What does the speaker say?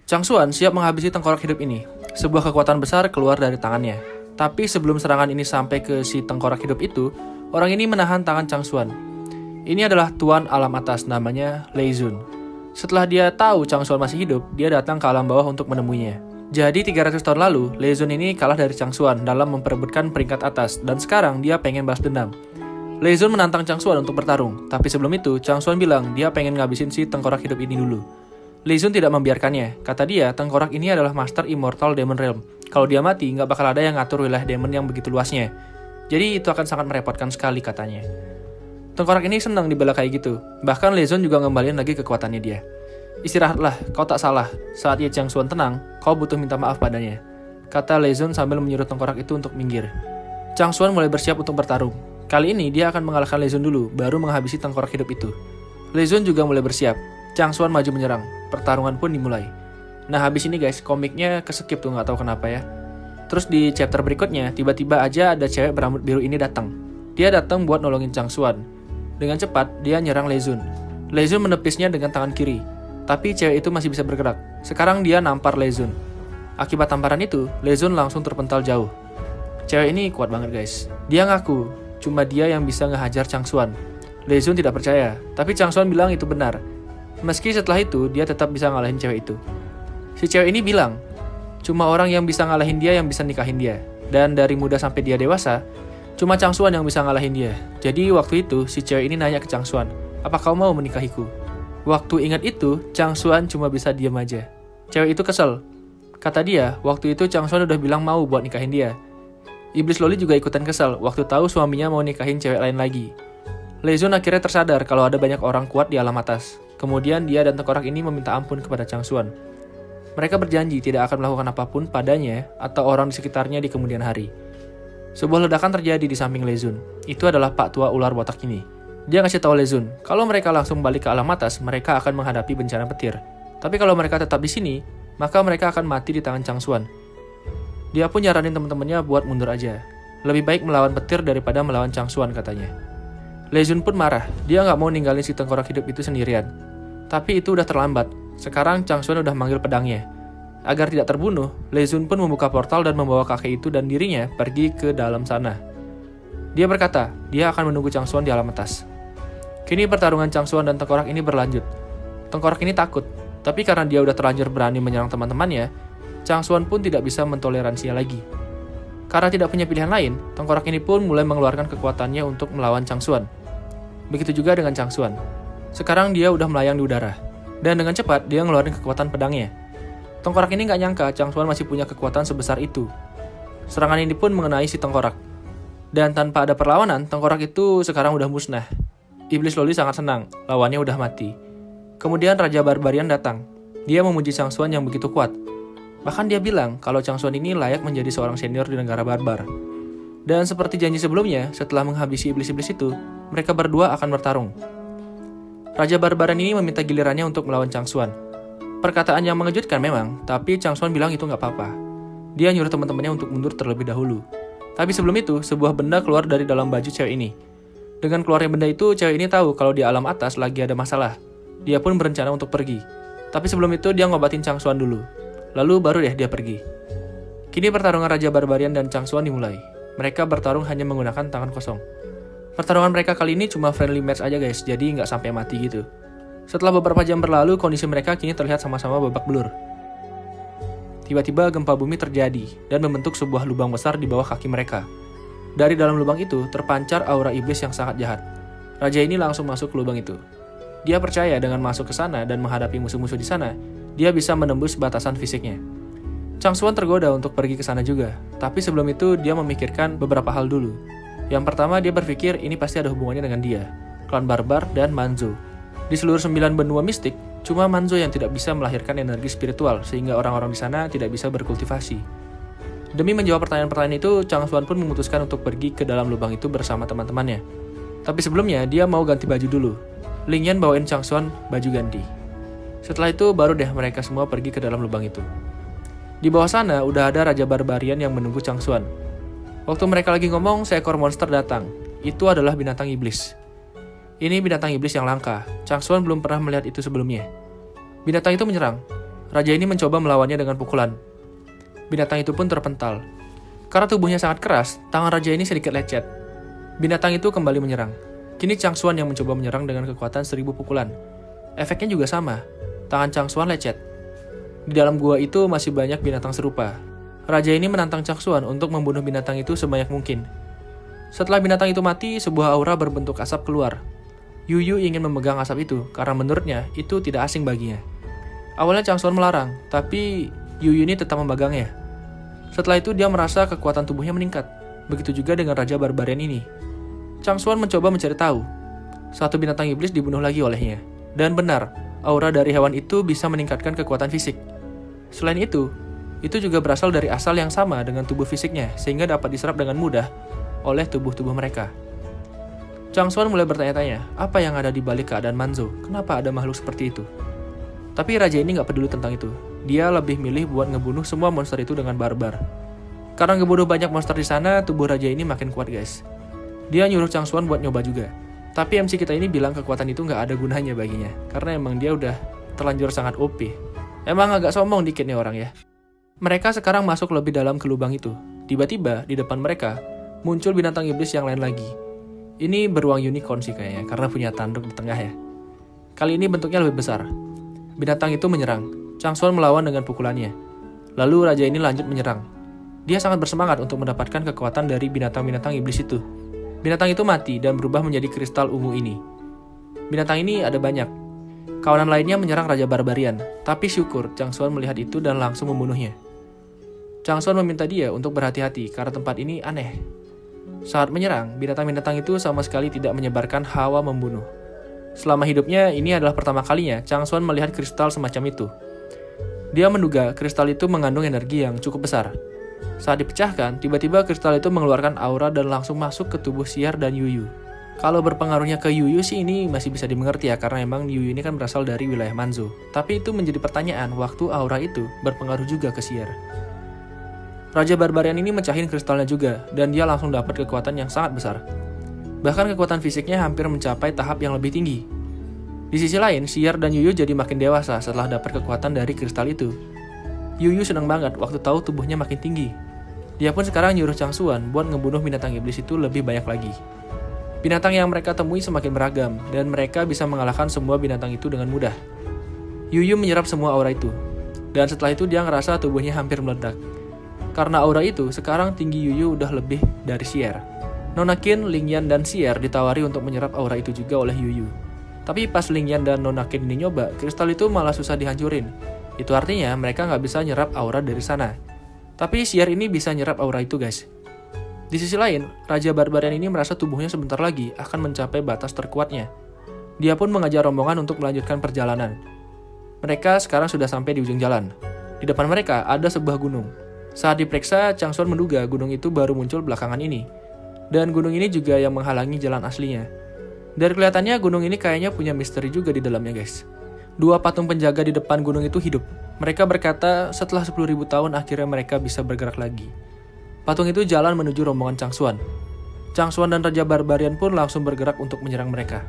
Chang Xuan siap menghabisi tengkorak hidup ini. Sebuah kekuatan besar keluar dari tangannya. Tapi sebelum serangan ini sampai ke si tengkorak hidup itu, orang ini menahan tangan Chang Xuan. Ini adalah tuan alam atas, namanya Lei Zun. Setelah dia tahu Chang Xuan masih hidup, dia datang ke alam bawah untuk menemuinya. Jadi 300 tahun lalu, Lei Zun ini kalah dari Chang Xuan dalam memperebutkan peringkat atas, dan sekarang dia pengen balas dendam. Lei Zun menantang Chang Xuan untuk bertarung, tapi sebelum itu Chang Xuan bilang dia pengen ngabisin si tengkorak hidup ini dulu. Lei Zun tidak membiarkannya. Kata dia, tengkorak ini adalah Master Immortal Demon Realm. Kalau dia mati, nggak bakal ada yang ngatur wilayah demon yang begitu luasnya. Jadi itu akan sangat merepotkan sekali katanya. Tengkorak ini senang dibela kayak gitu. Bahkan Lei Zun juga ngembaliin lagi kekuatannya dia. Istirahatlah, kau tak salah. Saat Ye Chang Xuan tenang, kau butuh minta maaf padanya. Kata Lei Zun sambil menyuruh tengkorak itu untuk minggir. Chang Xuan mulai bersiap untuk bertarung. Kali ini dia akan mengalahkan Lei Zun dulu, baru menghabisi tengkorak hidup itu. Lei Zun juga mulai bersiap. Chang Xuan maju menyerang. Pertarungan pun dimulai. Nah habis ini guys, komiknya keskip tuh, nggak tahu kenapa ya. Terus di chapter berikutnya, tiba-tiba aja ada cewek berambut biru ini datang. Dia datang buat nolongin Chang Xuan. Dengan cepat, dia nyerang Lei Zun. Lei Zun menepisnya dengan tangan kiri. Tapi cewek itu masih bisa bergerak. Sekarang dia nampar Lei Zun. Akibat tamparan itu, Lei Zun langsung terpental jauh. Cewek ini kuat banget guys. Dia ngaku, cuma dia yang bisa ngehajar Chang Xuan. Lei Zun tidak percaya, tapi Chang Xuan bilang itu benar. Meski setelah itu, dia tetap bisa ngalahin cewek itu. Si cewek ini bilang, cuma orang yang bisa ngalahin dia yang bisa nikahin dia. Dan dari muda sampai dia dewasa, cuma Chang Xuan yang bisa ngalahin dia. Jadi waktu itu, si cewek ini nanya ke Chang Xuan, apa kau mau menikahiku? Waktu ingat itu, Chang Xuan cuma bisa diam aja. Cewek itu kesel. Kata dia, waktu itu Chang Xuan udah bilang mau buat nikahin dia. Iblis Loli juga ikutan kesel waktu tahu suaminya mau nikahin cewek lain lagi. Lei Zun akhirnya tersadar kalau ada banyak orang kuat di alam atas. Kemudian dia dan tengkorak ini meminta ampun kepada Chang Xuan. Mereka berjanji tidak akan melakukan apapun padanya atau orang di sekitarnya di kemudian hari. Sebuah ledakan terjadi di samping Lei Zun. Itu adalah Pak Tua Ular Botak ini. Dia ngasih tahu Lei Zun, kalau mereka langsung balik ke alam atas, mereka akan menghadapi bencana petir. Tapi kalau mereka tetap di sini, maka mereka akan mati di tangan Chang Xuan. Dia pun nyaranin teman-temannya buat mundur aja. Lebih baik melawan petir daripada melawan Chang Xuan katanya. Lei Zun pun marah, dia nggak mau ninggalin si tengkorak hidup itu sendirian. Tapi itu udah terlambat, sekarang Chang Xuan udah manggil pedangnya. Agar tidak terbunuh, Lei Zun pun membuka portal dan membawa kakek itu dan dirinya pergi ke dalam sana. Dia berkata, dia akan menunggu Chang Xuan di alam atas. Kini pertarungan Chang Xuan dan tengkorak ini berlanjut. Tengkorak ini takut, tapi karena dia udah terlanjur berani menyerang teman-temannya, Chang Xuan pun tidak bisa mentoleransinya lagi. Karena tidak punya pilihan lain, tengkorak ini pun mulai mengeluarkan kekuatannya untuk melawan Chang Xuan. Begitu juga dengan Chang Xuan. Sekarang dia udah melayang di udara, dan dengan cepat dia ngeluarin kekuatan pedangnya. Tengkorak ini nggak nyangka Chang Xuan masih punya kekuatan sebesar itu. Serangan ini pun mengenai si tengkorak. Dan tanpa ada perlawanan, tengkorak itu sekarang udah musnah. Iblis Loli sangat senang, lawannya udah mati. Kemudian Raja Barbarian datang. Dia memuji Chang Xuan yang begitu kuat. Bahkan dia bilang kalau Chang Xuan ini layak menjadi seorang senior di negara barbar. Dan seperti janji sebelumnya, setelah menghabisi iblis-iblis itu, mereka berdua akan bertarung. Raja Barbarian ini meminta gilirannya untuk melawan Chang Xuan. Perkataan yang mengejutkan memang, tapi Chang Xuan bilang itu nggak apa-apa. Dia nyuruh teman-temannya untuk mundur terlebih dahulu. Tapi sebelum itu, sebuah benda keluar dari dalam baju cewek ini. Dengan keluarnya benda itu, cewek ini tahu kalau di alam atas lagi ada masalah. Dia pun berencana untuk pergi. Tapi sebelum itu, dia ngobatin Chang Xuan dulu. Lalu baru deh dia pergi. Kini pertarungan Raja Barbarian dan Chang Xuan dimulai. Mereka bertarung hanya menggunakan tangan kosong. Pertarungan mereka kali ini cuma friendly match aja guys, jadi nggak sampai mati gitu. Setelah beberapa jam berlalu, kondisi mereka kini terlihat sama-sama babak belur. Tiba-tiba gempa bumi terjadi dan membentuk sebuah lubang besar di bawah kaki mereka. Dari dalam lubang itu terpancar aura iblis yang sangat jahat. Raja ini langsung masuk ke lubang itu. Dia percaya dengan masuk ke sana dan menghadapi musuh-musuh di sana, dia bisa menembus batasan fisiknya. Chang Xuan tergoda untuk pergi ke sana juga, tapi sebelum itu dia memikirkan beberapa hal dulu. Yang pertama, dia berpikir ini pasti ada hubungannya dengan dia, klan barbar dan Manzo. Di seluruh 9 benua mistik, cuma Manzo yang tidak bisa melahirkan energi spiritual sehingga orang-orang di sana tidak bisa berkultivasi. Demi menjawab pertanyaan-pertanyaan itu, Chang Xuan pun memutuskan untuk pergi ke dalam lubang itu bersama teman-temannya. Tapi sebelumnya, dia mau ganti baju dulu. Ling Yan bawain Chang Xuan baju ganti. Setelah itu, baru deh mereka semua pergi ke dalam lubang itu. Di bawah sana, udah ada Raja Barbarian yang menunggu Chang Xuan. Waktu mereka lagi ngomong, seekor monster datang. Itu adalah binatang iblis. Ini binatang iblis yang langka. Chang Xuan belum pernah melihat itu sebelumnya. Binatang itu menyerang. Raja ini mencoba melawannya dengan pukulan. Binatang itu pun terpental. Karena tubuhnya sangat keras, tangan raja ini sedikit lecet. Binatang itu kembali menyerang. Kini Chang Xuan yang mencoba menyerang dengan kekuatan 1000 pukulan. Efeknya juga sama. Tangan Chang Xuan lecet. Di dalam gua itu masih banyak binatang serupa. Raja ini menantang Chang Xuan untuk membunuh binatang itu sebanyak mungkin. Setelah binatang itu mati, sebuah aura berbentuk asap keluar. Yu Yu ingin memegang asap itu karena menurutnya itu tidak asing baginya. Awalnya Chang Xuan melarang, tapi Yu Yu ini tetap memegangnya. Setelah itu dia merasa kekuatan tubuhnya meningkat. Begitu juga dengan Raja Barbarian ini. Chang Xuan mencoba mencari tahu. Satu binatang iblis dibunuh lagi olehnya. Dan benar, aura dari hewan itu bisa meningkatkan kekuatan fisik. Selain itu juga berasal dari asal yang sama dengan tubuh fisiknya, sehingga dapat diserap dengan mudah oleh tubuh-tubuh mereka. Chang Xuan mulai bertanya-tanya, apa yang ada di balik keadaan Manzo? Kenapa ada makhluk seperti itu? Tapi raja ini nggak peduli tentang itu. Dia lebih milih buat ngebunuh semua monster itu dengan barbar. Karena ngebunuh banyak monster di sana, tubuh raja ini makin kuat guys. Dia nyuruh Chang Xuan buat nyoba juga. Tapi MC kita ini bilang kekuatan itu nggak ada gunanya baginya. Karena emang dia udah terlanjur sangat OP. Emang agak sombong dikit nih orang ya. Mereka sekarang masuk lebih dalam ke lubang itu. Tiba-tiba di depan mereka muncul binatang iblis yang lain lagi. Ini beruang unicorn sih kayaknya, karena punya tanduk di tengah ya. Kali ini bentuknya lebih besar. Binatang itu menyerang. Chang Xuan melawan dengan pukulannya. Lalu raja ini lanjut menyerang. Dia sangat bersemangat untuk mendapatkan kekuatan dari binatang-binatang iblis itu. Binatang itu mati dan berubah menjadi kristal ungu ini. Binatang ini ada banyak. Kawanan lainnya menyerang Raja Barbarian, tapi syukur Chang Xuan melihat itu dan langsung membunuhnya. Chang Xuan meminta dia untuk berhati-hati karena tempat ini aneh. Saat menyerang, binatang-binatang itu sama sekali tidak menyebarkan hawa membunuh. Selama hidupnya, ini adalah pertama kalinya Chang Xuan melihat kristal semacam itu. Dia menduga kristal itu mengandung energi yang cukup besar. Saat dipecahkan, tiba-tiba kristal itu mengeluarkan aura dan langsung masuk ke tubuh Xier dan Yu Yu. Kalau berpengaruhnya ke Yu Yu sih ini masih bisa dimengerti ya, karena emang Yu Yu ini kan berasal dari wilayah Manzo. Tapi itu menjadi pertanyaan waktu aura itu berpengaruh juga ke Xier. Raja Barbarian ini mecahin kristalnya juga, dan dia langsung dapat kekuatan yang sangat besar. Bahkan kekuatan fisiknya hampir mencapai tahap yang lebih tinggi. Di sisi lain, Xier dan Yu Yu jadi makin dewasa setelah dapat kekuatan dari kristal itu. Yu Yu senang banget waktu tahu tubuhnya makin tinggi. Dia pun sekarang nyuruh Chang Xuan buat ngebunuh binatang iblis itu lebih banyak lagi. Binatang yang mereka temui semakin beragam, dan mereka bisa mengalahkan semua binatang itu dengan mudah. Yu Yu menyerap semua aura itu. Dan setelah itu dia ngerasa tubuhnya hampir meledak. Karena aura itu, sekarang tinggi Yu Yu udah lebih dari Xier. Nona Qin, Ling Yan, dan Xier ditawari untuk menyerap aura itu juga oleh Yu Yu. Tapi pas Ling Yan dan Nona Qin ini nyoba, kristal itu malah susah dihancurin. Itu artinya mereka nggak bisa nyerap aura dari sana. Tapi Xier ini bisa nyerap aura itu guys. Di sisi lain, Raja Barbarian ini merasa tubuhnya sebentar lagi akan mencapai batas terkuatnya. Dia pun mengajar rombongan untuk melanjutkan perjalanan. Mereka sekarang sudah sampai di ujung jalan. Di depan mereka ada sebuah gunung. Saat diperiksa, Chang Xuan menduga gunung itu baru muncul belakangan ini. Dan gunung ini juga yang menghalangi jalan aslinya. Dari kelihatannya gunung ini kayaknya punya misteri juga di dalamnya guys. Dua patung penjaga di depan gunung itu hidup. Mereka berkata setelah 10.000 tahun akhirnya mereka bisa bergerak lagi. Patung itu jalan menuju rombongan Chang Xuan. Chang Xuan dan Raja Barbarian pun langsung bergerak untuk menyerang mereka.